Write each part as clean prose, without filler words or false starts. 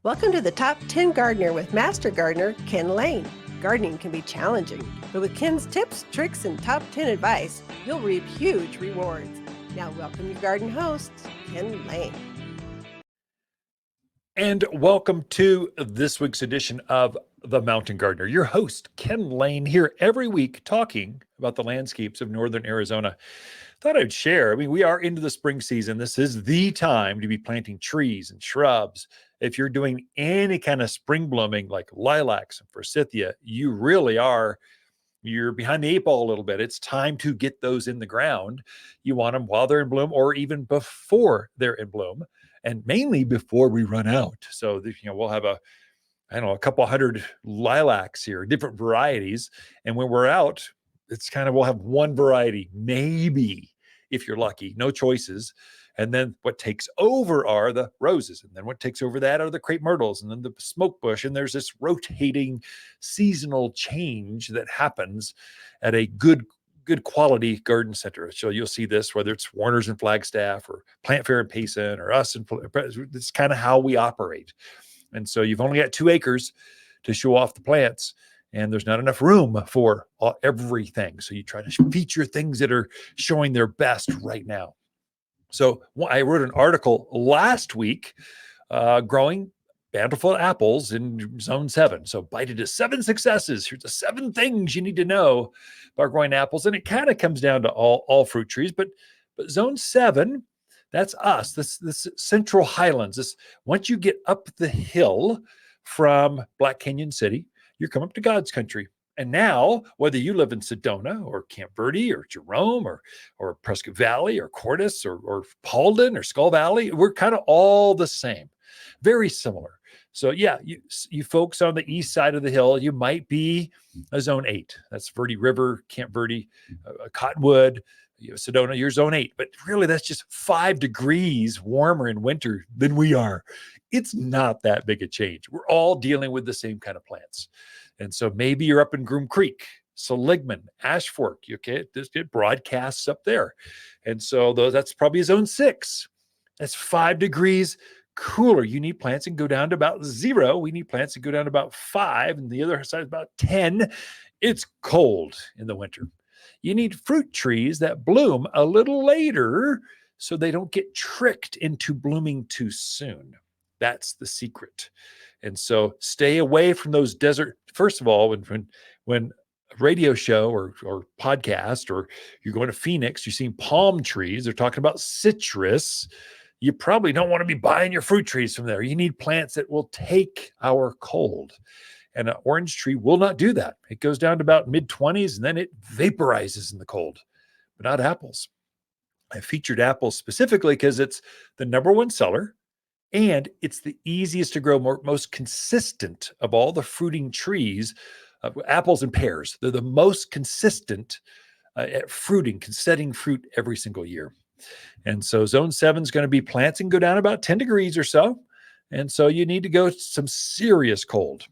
Welcome to the Top 10 Gardener with Master Gardener Ken Lain. Gardening can be challenging, but with Ken's tips, tricks, and top 10 advice, you'll reap huge rewards. Now, welcome your garden host, Ken Lain. And welcome to this week's edition of The Mountain Gardener. Your host, Ken Lain, here every week talking about the landscapes of northern Arizona. Thought I'd share. We are into the spring season. This is the time to be planting trees and shrubs. If you're doing any kind of spring blooming like lilacs and forsythia, you really are. You're behind the eight ball a little bit. It's time to get those in the ground. You want them while they're in bloom or even before they're in bloom, and mainly before we run out. So, we'll have a couple hundred lilacs here, different varieties. And when we're out, we'll have one variety, maybe if you're lucky, no choices. And then what takes over are the roses. And then what takes over that are the crepe myrtles and then the smoke bush. And there's this rotating seasonal change that happens at a good quality garden center. So you'll see this, whether it's Warner's and Flagstaff or Plant Fair and Payson or us. And it's kind of how we operate. And so you've only got 2 acres to show off the plants, and there's not enough room for everything. So you try to feature things that are showing their best right now. So I wrote an article last week growing Bountiful apples in Zone 7. So bite it to 7 successes. Here's the 7 things you need to know about growing apples. And it kind of comes down to all fruit trees, but Zone 7, that's us, this Central Highlands. Once you get up the hill from Black Canyon City, you're coming up to God's country. And now, whether you live in Sedona or Camp Verde or Jerome or Prescott Valley or Cordis or Paulden or Skull Valley, we're kind of all the same, very similar. So yeah, you folks on the east side of the hill, you might be a Zone 8. That's Verde River, Camp Verde, Cottonwood, Sedona, you're Zone 8. But really, that's just 5 degrees warmer in winter than we are. It's not that big a change. We're all dealing with the same kind of plants. And so maybe you're up in Groom Creek, Seligman, Ash Fork. Okay, it broadcasts up there. And so that's probably Zone 6. That's 5 degrees cooler. You need plants that go down to about 0. We need plants that go down to about 5. And the other side is about 10. It's cold in the winter. You need fruit trees that bloom a little later so they don't get tricked into blooming too soon. That's the secret. And so stay away from those desert. First of all, when a radio show or podcast, or you're going to Phoenix, you're seeing palm trees, they're talking about citrus. You probably don't want to be buying your fruit trees from there. You need plants that will take our cold. And an orange tree will not do that. It goes down to about mid-20s and then it vaporizes in the cold, but not apples. I featured apples specifically because it's the #1 seller. And it's the easiest to grow, most consistent of all the fruiting trees, apples and pears. They're the most consistent at fruiting, setting fruit every single year. And so Zone 7 is going to be plants and go down about 10 degrees or so. And so you need to go some serious cold.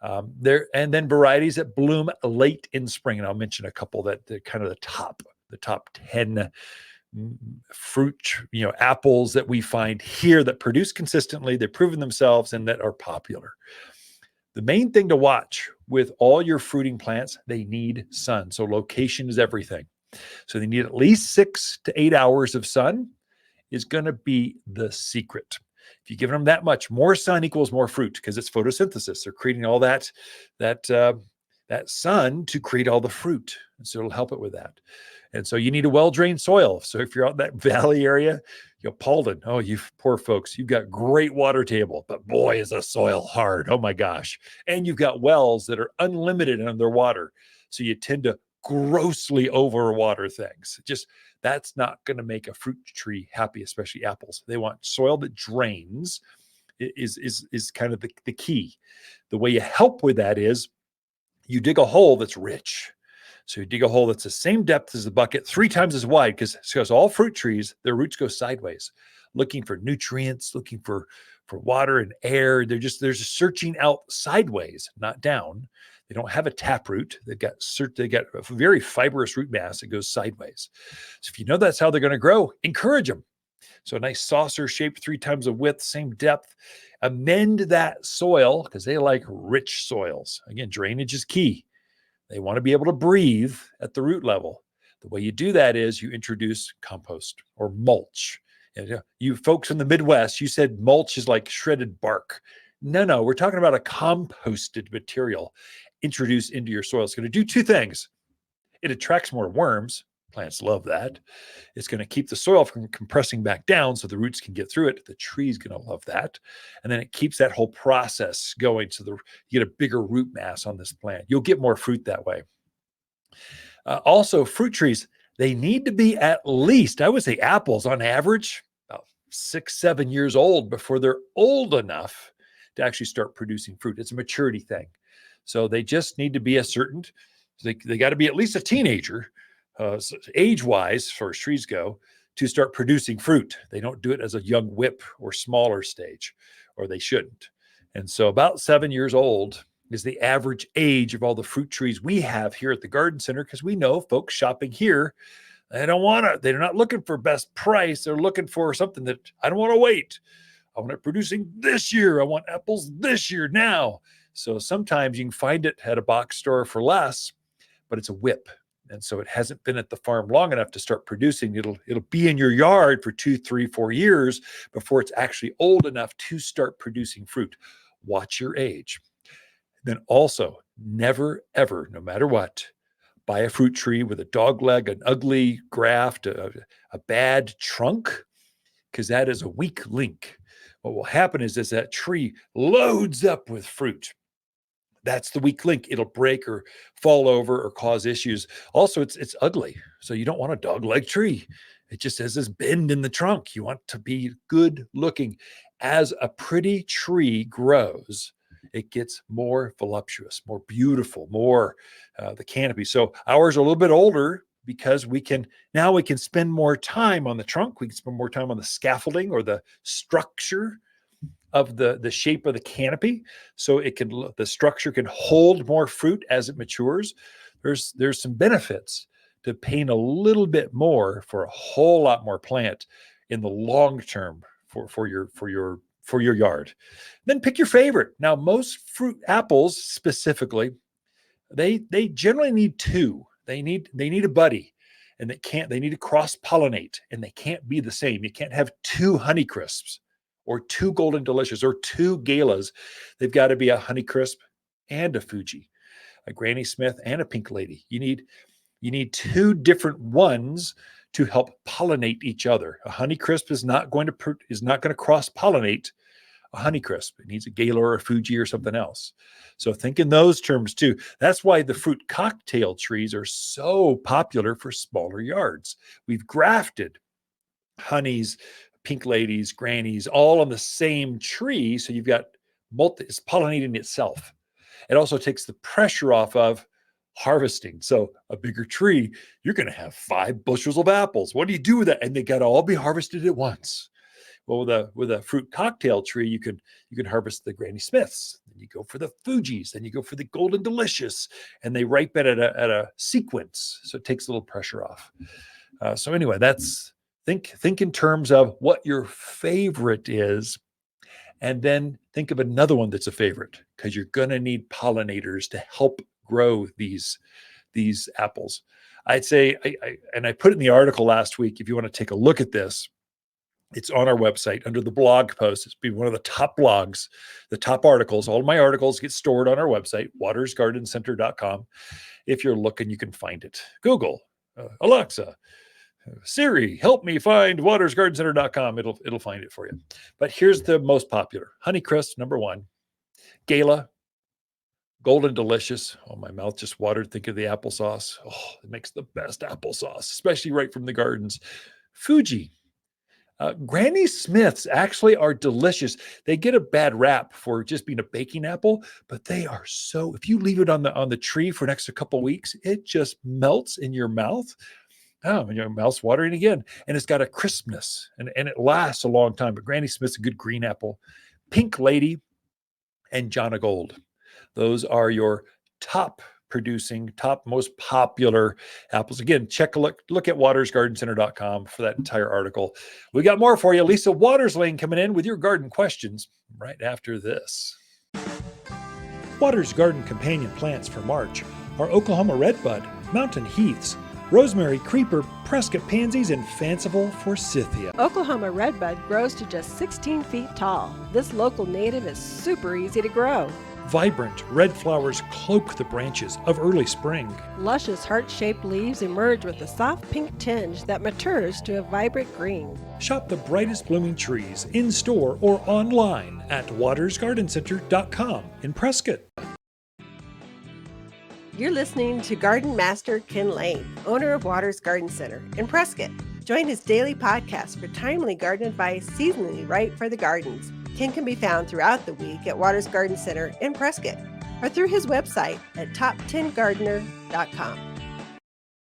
And then varieties that bloom late in spring. And I'll mention a couple that they're kind of the top 10 fruit, apples that we find here that produce consistently, they've proven themselves, and that are popular. The main thing to watch with all your fruiting plants, they need sun. So location is everything. So they need at least 6 to 8 hours of sun is going to be the secret. If you give them that much, more sun equals more fruit because it's photosynthesis. They're creating all that sun to create all the fruit. And so it'll help it with that. And so you need a well-drained soil. So if you're out in that valley area, Paulden, oh, you poor folks, you've got great water table, but boy, is the soil hard. Oh my gosh. And you've got wells that are unlimited in their water. So you tend to grossly overwater things. That's not going to make a fruit tree happy, especially apples. They want soil that drains is kind of the key. The way you help with that is you dig a hole that's rich. So you dig a hole that's the same depth as the bucket, 3 times as wide, because all fruit trees, their roots go sideways, looking for nutrients, looking for water and air. They're just searching out sideways, not down. They don't have a tap root. They got a very fibrous root mass that goes sideways. So if you know that's how they're going to grow, encourage them. So a nice saucer shape, 3 times the width, same depth. Amend that soil because they like rich soils. Again, drainage is key. They want to be able to breathe at the root level. The way you do that is you introduce compost or mulch. You folks in the Midwest, you said mulch is like shredded bark. No, we're talking about a composted material introduced into your soil. It's going to do 2 things. It attracts more worms. Plants love that. It's going to keep the soil from compressing back down so the roots can get through it. The tree's going to love that. And then it keeps that whole process going so you get a bigger root mass on this plant. You'll get more fruit that way. Also, fruit trees, they need to be at least, I would say apples on average, about 6, 7 years old before they're old enough to actually start producing fruit. It's a maturity thing. So they just need to be they got to be at least a teenager, age-wise, as far as trees go, to start producing fruit. They don't do it as a young whip or smaller stage, or they shouldn't. And so about 7 years old is the average age of all the fruit trees we have here at the garden center, because we know folks shopping here, they're not looking for best price. They're looking for something that I don't want to wait. I want it producing this year. I want apples this year now. So sometimes you can find it at a box store for less, but it's a whip. And so it hasn't been at the farm long enough to start producing. It'll be in your yard for 2, 3, 4 years before it's actually old enough to start producing fruit. Watch your age. Then also, never, ever, no matter what, buy a fruit tree with a dog leg, an ugly graft, a bad trunk, because that is a weak link. What will happen is that tree loads up with fruit. That's the weak link. It'll break or fall over or cause issues. Also, it's ugly. So you don't want a dog leg tree. It just has this bend in the trunk. You want to be good looking. As a pretty tree grows, it gets more voluptuous, more beautiful, more the canopy. So ours are a little bit older because we can spend more time on the trunk. We can spend more time on the scaffolding or the structure of the shape of the canopy, so the structure can hold more fruit as it matures. There's some benefits to paying a little bit more for a whole lot more plant in the long term for your yard. Then pick your favorite. Now, most fruit, apples specifically, they generally need 2. They need a buddy, and they need to cross pollinate, and they can't be the same. You can't have 2 Honeycrisps or 2 Golden Delicious or 2 Galas. They've got to be a Honeycrisp and a Fuji, a Granny Smith and a Pink Lady. You need 2 different ones to help pollinate each other. A Honeycrisp is not going to cross pollinate a Honeycrisp. It needs a Gala or a Fuji or something else. So think in those terms too. That's why the fruit cocktail trees are so popular for smaller yards. We've grafted honeys, Pink Ladies, Grannies, all on the same tree. So you've got it's pollinating itself. It also takes the pressure off of harvesting. So a bigger tree, you're going to have 5 bushels of apples. What do you do with that? And they got to all be harvested at once. Well, with a fruit cocktail tree, you can harvest the Granny Smiths. Then you go for the Fujis. Then you go for the Golden Delicious, and they ripen at a sequence. So it takes a little pressure off. So anyway, that's think in terms of what your favorite is, and then think of another one that's a favorite, because you're going to need pollinators to help grow these apples. I'd say, I put it in the article last week. If you want to take a look at this, it's on our website under the blog post. It's been one of the top blogs, the top articles. All of my articles get stored on our website, watersgardencenter.com. If you're looking, you can find it. Google, Alexa, Siri, help me find watersgardencenter.com. It'll find it for you. But here's the most popular. Honeycrisp, number 1. Gala, Golden Delicious. Oh, my mouth just watered. Think of the applesauce. Oh, it makes the best applesauce, especially right from the gardens. Fuji. Granny Smiths actually are delicious. They get a bad rap for just being a baking apple, but they are so, if you leave it on the tree for an extra couple weeks, it just melts in your mouth. Oh, and your mouth's watering again. And it's got a crispness, and it lasts a long time. But Granny Smith's a good green apple. Pink Lady and Jana Gold. Those are your top producing, top most popular apples. Again, look at watersgardencenter.com for that entire article. We got more for you. Lisa Watersling coming in with your garden questions right after this. Waters Garden companion plants for March are Oklahoma redbud, mountain heaths, rosemary creeper, Prescott pansies, and fanciful forsythia. Oklahoma redbud grows to just 16 feet tall. This local native is super easy to grow. Vibrant red flowers cloak the branches of early spring. Luscious heart-shaped leaves emerge with a soft pink tinge that matures to a vibrant green. Shop the brightest blooming trees in-store or online at watersgardencenter.com in Prescott. You're listening to Garden Master Ken Lain, owner of Waters Garden Center in Prescott. Join his daily podcast for timely garden advice seasonally right for the gardens. Ken can be found throughout the week at Waters Garden Center in Prescott or through his website at top10gardener.com.